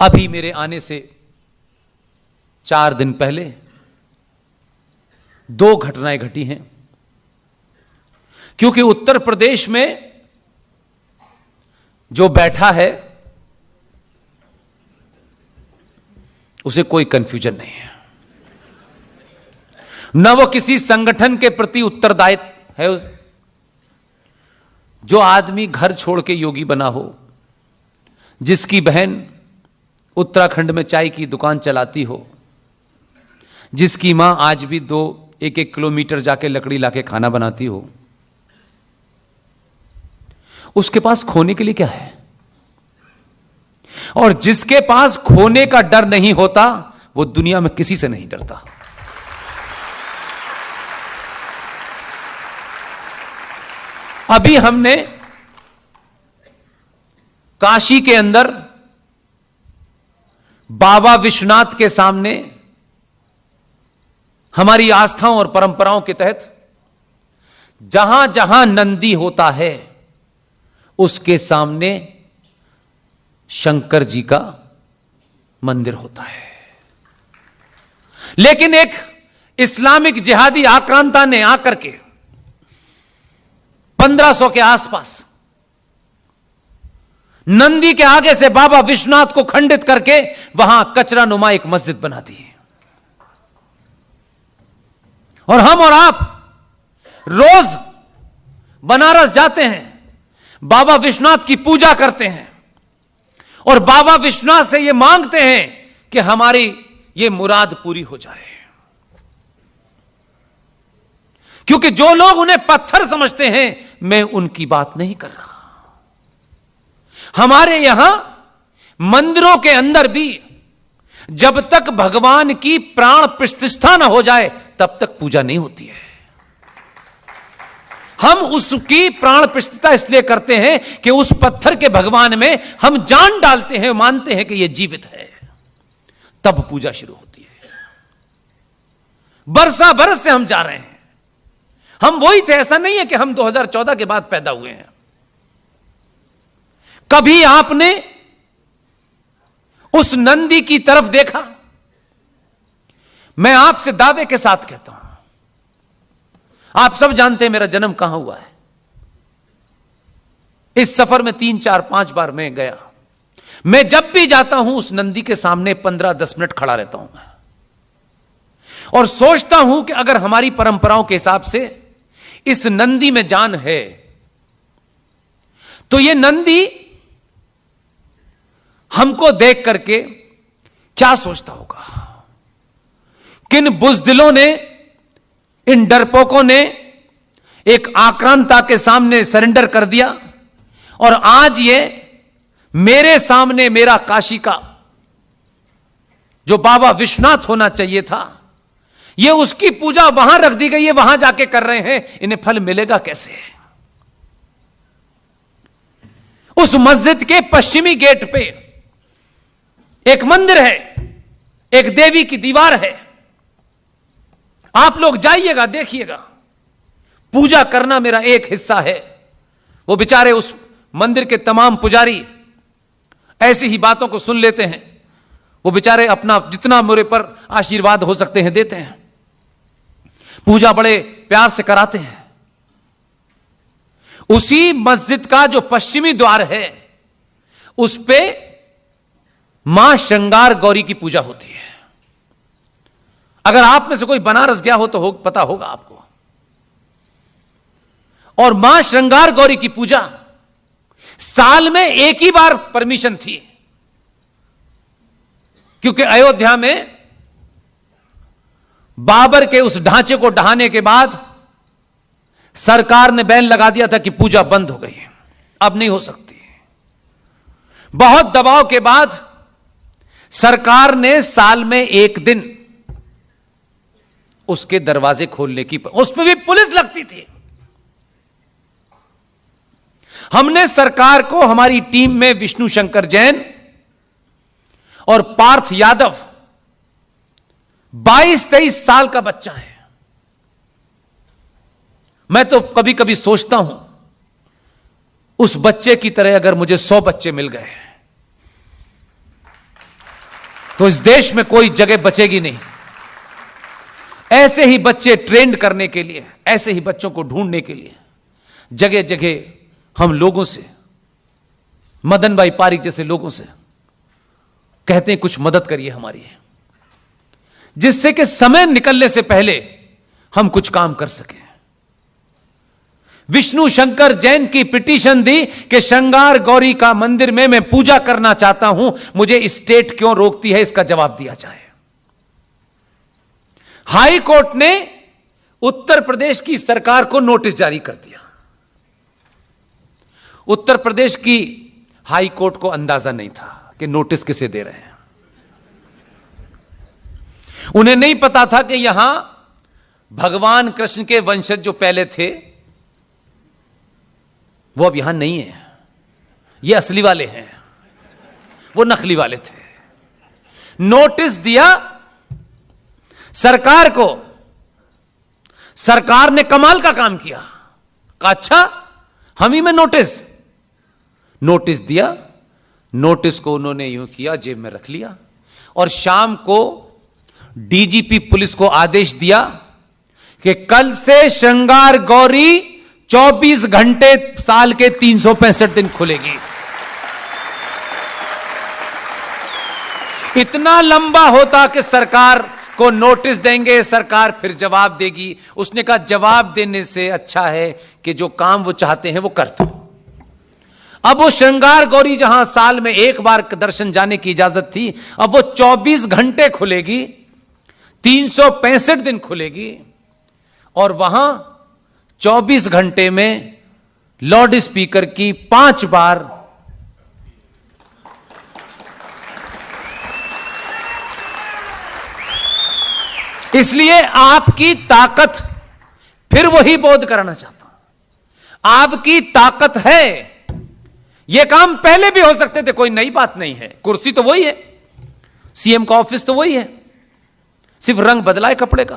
अभी मेरे आने से 4 दिन पहले 2 घटनाएं घटी हैं, क्योंकि उत्तर प्रदेश में जो बैठा है उसे कोई कंफ्यूजन नहीं है, न वो किसी संगठन के प्रति उत्तरदायित्व है। जो आदमी घर छोड़ के योगी बना हो, जिसकी बहन उत्तराखंड में चाय की दुकान चलाती हो, जिसकी मां आज भी 1-1 किलोमीटर जाके लकड़ी लाके खाना बनाती हो, उसके पास खोने के लिए क्या है? और जिसके पास खोने का डर नहीं होता वो दुनिया में किसी से नहीं डरता। अभी हमने काशी के अंदर बाबा विश्वनाथ के सामने हमारी आस्थाओं और परंपराओं के तहत जहां जहां नंदी होता है उसके सामने शंकर जी का मंदिर होता है। लेकिन एक इस्लामिक जिहादी आक्रांता ने आकर के 1500 के आसपास नंदी के आगे से बाबा विश्वनाथ को खंडित करके वहां कचरा नुमा एक मस्जिद बना दी। और हम और आप रोज बनारस जाते हैं, बाबा विश्वनाथ की पूजा करते हैं और बाबा विश्वनाथ से यह मांगते हैं कि हमारी यह मुराद पूरी हो जाए। क्योंकि जो लोग उन्हें पत्थर समझते हैं, मैं उनकी बात नहीं कर रहा। हमारे यहां मंदिरों के अंदर भी जब तक भगवान की प्राण प्रतिष्ठा न हो जाए तब तक पूजा नहीं होती है। हम उसकी प्राण प्रतिष्ठा इसलिए करते हैं कि उस पत्थर के भगवान में हम जान डालते हैं, मानते हैं कि यह जीवित है, तब पूजा शुरू होती है। बरसा बरस से हम जा रहे हैं, हम वही थे। ऐसा नहीं है कि हम 2014 के बाद पैदा हुए हैं। कभी आपने उस नंदी की तरफ देखा? मैं आपसे दावे के साथ कहता हूं, आप सब जानते हैं मेरा जन्म कहां हुआ है। इस सफर में 3, 4, 5 बार मैं गया। मैं जब भी जाता हूं उस नंदी के सामने 15-10 मिनट खड़ा रहता हूं मैं, और सोचता हूं कि अगर हमारी परंपराओं के हिसाब से इस नंदी में जान है तो यह नंदी हमको देख करके क्या सोचता होगा। किन बुज़दिलों ने, इन डरपोकों ने एक आक्रांता के सामने सरेंडर कर दिया, और आज ये मेरे सामने मेरा काशी का जो बाबा विश्वनाथ होना चाहिए था, ये उसकी पूजा वहां रख दी गई है, वहां जाके कर रहे हैं। इन्हें फल मिलेगा कैसे? उस मस्जिद के पश्चिमी गेट पे एक मंदिर है, एक देवी की दीवार है। आप लोग जाइएगा, देखिएगा। पूजा करना मेरा एक हिस्सा है। वो बेचारे उस मंदिर के तमाम पुजारी ऐसी ही बातों को सुन लेते हैं। वो बेचारे अपना जितना मेरे पर आशीर्वाद हो सकते हैं देते हैं, पूजा बड़े प्यार से कराते हैं। उसी मस्जिद का जो पश्चिमी द्वार है उस पे मां श्रृंगार गौरी की पूजा होती है। अगर आप में से कोई बनारस गया हो तो पता होगा आपको। और मां श्रृंगार गौरी की पूजा साल में एक ही बार परमिशन थी, क्योंकि अयोध्या में बाबर के उस ढांचे को ढहाने के बाद सरकार ने बैन लगा दिया था कि पूजा बंद हो गई, अब नहीं हो सकती। बहुत दबाव के बाद सरकार ने साल में एक दिन उसके दरवाजे खोलने की, उसमें भी पुलिस लगती थी। हमने सरकार को, हमारी टीम में विष्णु शंकर जैन और पार्थ यादव, 22-23 साल का बच्चा है। मैं तो कभी कभी सोचता हूं उस बच्चे की तरह अगर मुझे 100 बच्चे मिल गए तो इस देश में कोई जगह बचेगी नहीं। ऐसे ही बच्चे ट्रेंड करने के लिए, ऐसे ही बच्चों को ढूंढने के लिए जगह जगह हम लोगों से, मदन भाई पारिक जैसे लोगों से कहते हैं कुछ मदद करिए हमारी, जिससे कि समय निकलने से पहले हम कुछ काम कर सकें। विष्णु शंकर जैन की पिटीशन दी कि श्रृंगार गौरी का मंदिर में मैं पूजा करना चाहता हूं, मुझे स्टेट क्यों रोकती है, इसका जवाब दिया जाए। हाई कोर्ट ने उत्तर प्रदेश की सरकार को नोटिस जारी कर दिया। उत्तर प्रदेश की हाई कोर्ट को अंदाजा नहीं था कि नोटिस किसे दे रहे हैं। उन्हें नहीं पता था कि यहां भगवान कृष्ण के वंशज जो पहले थे वो अब यहां नहीं है, ये असली वाले हैं, वो नकली वाले थे। नोटिस दिया सरकार को, सरकार ने कमाल का काम किया, कहा अच्छा हम ही में नोटिस दिया। नोटिस को उन्होंने यूं किया, जेब में रख लिया और शाम को डीजीपी पुलिस को आदेश दिया कि कल से श्रृंगार गौरी 24 घंटे साल के 365 दिन खुलेगी। इतना लंबा होता कि सरकार को नोटिस देंगे, सरकार फिर जवाब देगी। उसने कहा जवाब देने से अच्छा है कि जो काम वो चाहते हैं वो कर दो। अब वो श्रृंगार गौरी जहां साल में एक बार दर्शन जाने की इजाजत थी, अब वो 24 घंटे खुलेगी, 365 दिन खुलेगी और वहां 24 घंटे में लाउड स्पीकर की 5 बार इसलिए आपकी ताकत, फिर वही बोध कराना चाहता हूं, आपकी ताकत है। यह काम पहले भी हो सकते थे, कोई नई बात नहीं है। कुर्सी तो वही है, सीएम का ऑफिस तो वही है, सिर्फ रंग बदला है कपड़े का।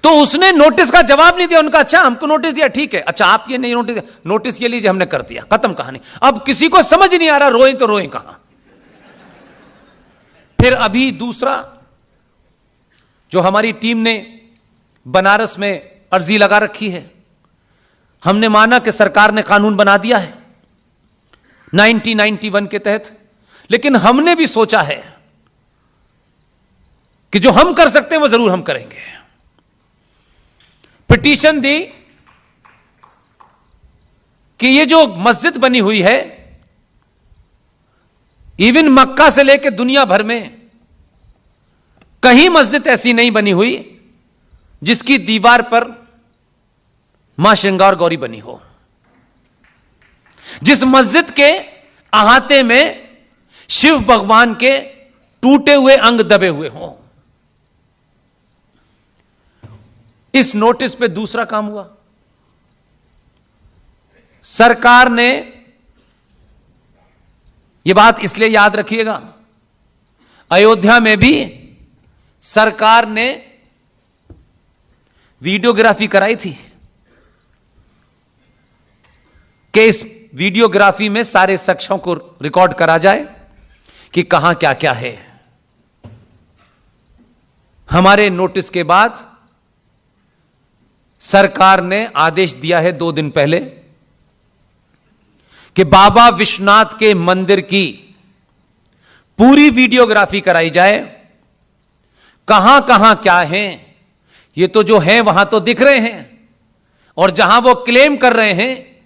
तो उसने नोटिस का जवाब नहीं दिया। उनका अच्छा हमको नोटिस दिया, ठीक है, अच्छा आप ये नहीं नोटिस दिया, नोटिस ये लीजिए हमने कर दिया, खत्म कहानी। अब किसी को समझ नहीं आ रहा रोए तो रोए कहां। फिर अभी दूसरा जो हमारी टीम ने बनारस में अर्जी लगा रखी है, हमने माना कि सरकार ने कानून बना दिया है 1991 के तहत, लेकिन हमने भी सोचा है कि जो हम कर सकते हैं वो जरूर हम करेंगे। पिटीशन दी कि ये जो मस्जिद बनी हुई है, इवन मक्का से लेकर दुनिया भर में कहीं मस्जिद ऐसी नहीं बनी हुई जिसकी दीवार पर मां श्रृंगार गौरी बनी हो, जिस मस्जिद के अहाते में शिव भगवान के टूटे हुए अंग दबे हुए हों। इस नोटिस पे दूसरा काम हुआ, सरकार ने, यह बात इसलिए याद रखिएगा, अयोध्या में भी सरकार ने वीडियोग्राफी कराई थी कि इस वीडियोग्राफी में सारे शख्सों को रिकॉर्ड करा जाए कि कहां क्या क्या है। हमारे नोटिस के बाद सरकार ने आदेश दिया है 2 दिन पहले कि बाबा विश्वनाथ के मंदिर की पूरी वीडियोग्राफी कराई जाए। कहां कहां क्या है, ये तो जो हैं वहां तो दिख रहे हैं, और जहां वो क्लेम कर रहे हैं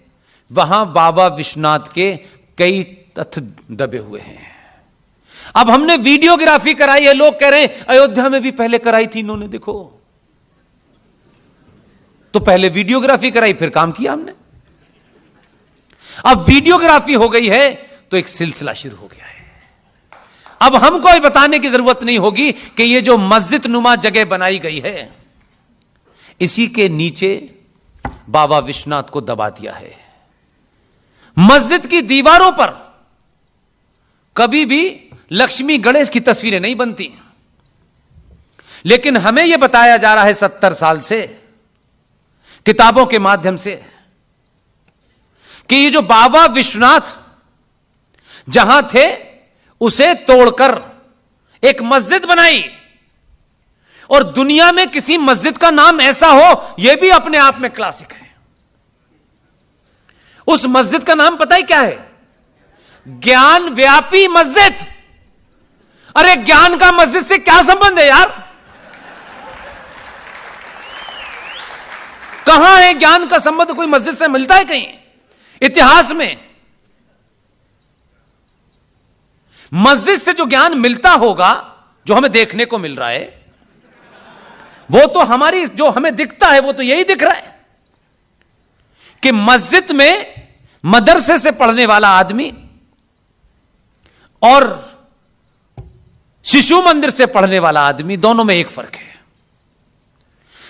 वहां बाबा विश्वनाथ के कई तथ्य दबे हुए हैं। अब हमने वीडियोग्राफी कराई है, लोग कह रहे हैं अयोध्या में भी पहले कराई थी इन्होंने, देखो। तो पहले वीडियोग्राफी कराई, फिर काम किया हमने। अब वीडियोग्राफी हो गई है तो एक सिलसिला शुरू हो गया है। अब हमको बताने की जरूरत नहीं होगी कि ये जो मस्जिद नुमा जगह बनाई गई है, इसी के नीचे बाबा विश्वनाथ को दबा दिया है। मस्जिद की दीवारों पर कभी भी लक्ष्मी गणेश की तस्वीरें नहीं बनती, लेकिन हमें यह बताया जा रहा है 70 साल से किताबों के माध्यम से कि ये जो बाबा विश्वनाथ जहां थे उसे तोड़कर एक मस्जिद बनाई। और दुनिया में किसी मस्जिद का नाम ऐसा हो, यह भी अपने आप में क्लासिक है। उस मस्जिद का नाम पता ही क्या है? ज्ञान व्यापी मस्जिद। अरे ज्ञान का मस्जिद से क्या संबंध है यार? कहां है ज्ञान का संबंध? कोई मस्जिद से मिलता है कहीं इतिहास में? मस्जिद से जो ज्ञान मिलता होगा, जो हमें देखने को मिल रहा है, वो तो हमारी, जो हमें दिखता है वो तो यही दिख रहा है कि मस्जिद में मदरसे से पढ़ने वाला आदमी और शिशु मंदिर से पढ़ने वाला आदमी, दोनों में एक फर्क है।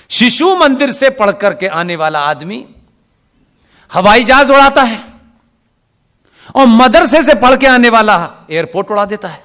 शिशु मंदिर से पढ़कर के आने वाला आदमी हवाई जहाज उड़ाता है और मदरसे से पढ़ के आने वाला एयरपोर्ट उड़ा देता है।